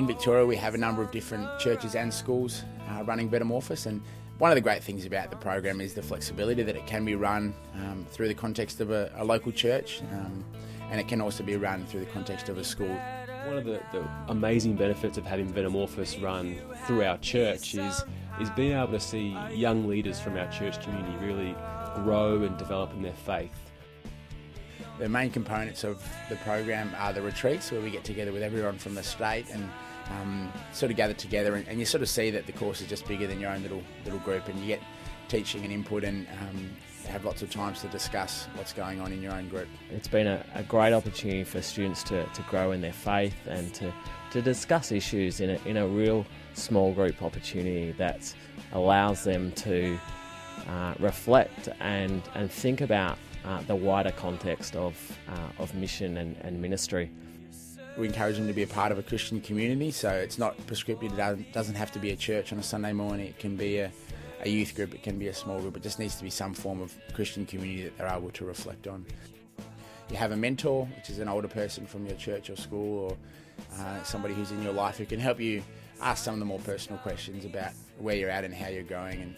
In Victoria we have a number of different churches and schools running Vetamorphus, and one of the great things about the program is the flexibility that it can be run through the context of a local church, and it can also be run through the context of a school. One of the amazing benefits of having Vetamorphus run through our church is being able to see young leaders from our church community really grow and develop in their faith. The main components of the program are the retreats, where we get together with everyone from the state and sort of gather together, and you sort of see that the course is just bigger than your own little group, and you get teaching and input and have lots of times to discuss what's going on in your own group. It's been a great opportunity for students to grow in their faith and to discuss issues in a real small group opportunity that allows them to reflect and think about the wider context of mission and ministry. We encourage them to be a part of a Christian community, so it's not prescriptive. It doesn't have to be a church on a Sunday morning. It can be a youth group, it can be a small group. It just needs to be some form of Christian community that they're able to reflect on. You have a mentor, which is an older person from your church or school, or somebody who's in your life who can help you ask some of the more personal questions about where you're at and how you're going and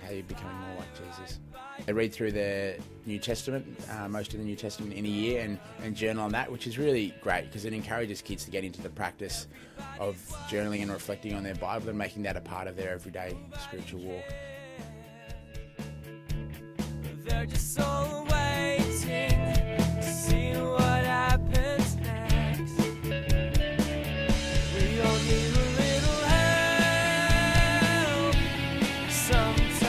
how you're becoming more like Jesus. They read through the New Testament, most of the New Testament in a year, and journal on that, which is really great because it encourages kids to get into the practice of journaling and reflecting on their Bible and making that a part of their everyday spiritual walk. They're just all waiting to see what happens next. We all need a little help sometimes.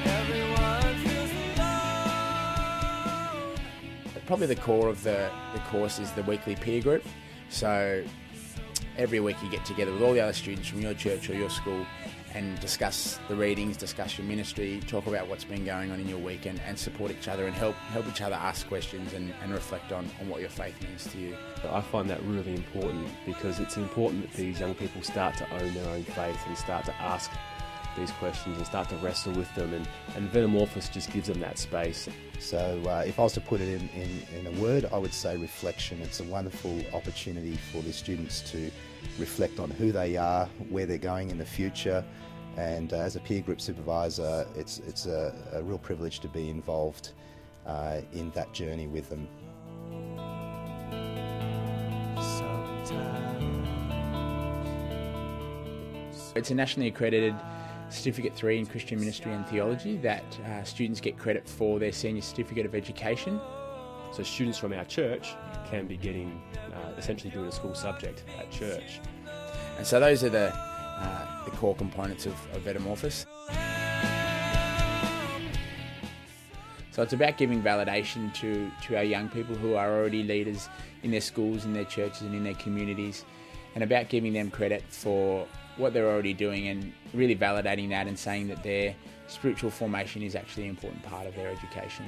Everyone feels alone. Probably the core of the course is the weekly peer group. So every week you get together with all the other students from your church or your school and discuss the readings, discuss your ministry, talk about what's been going on in your week, and support each other and help each other ask questions and reflect on what your faith means to you. I find that really important because it's important that these young people start to own their own faith and start to ask these questions and start to wrestle with them, and Vetamorphus just gives them that space. So if I was to put it in a word, I would say reflection. It's a wonderful opportunity for the students to reflect on who they are, where they're going in the future, and as a peer group supervisor, it's a real privilege to be involved in that journey with them. It's a nationally accredited Certificate 3 in Christian Ministry and Theology that students get credit for their Senior Certificate of Education. So students from our church can be getting, essentially doing a school subject at church. And so those are the core components of Vetamorphus. So it's about giving validation to our young people who are already leaders in their schools, in their churches and in their communities, and about giving them credit for what they're already doing and really validating that and saying that their spiritual formation is actually an important part of their education.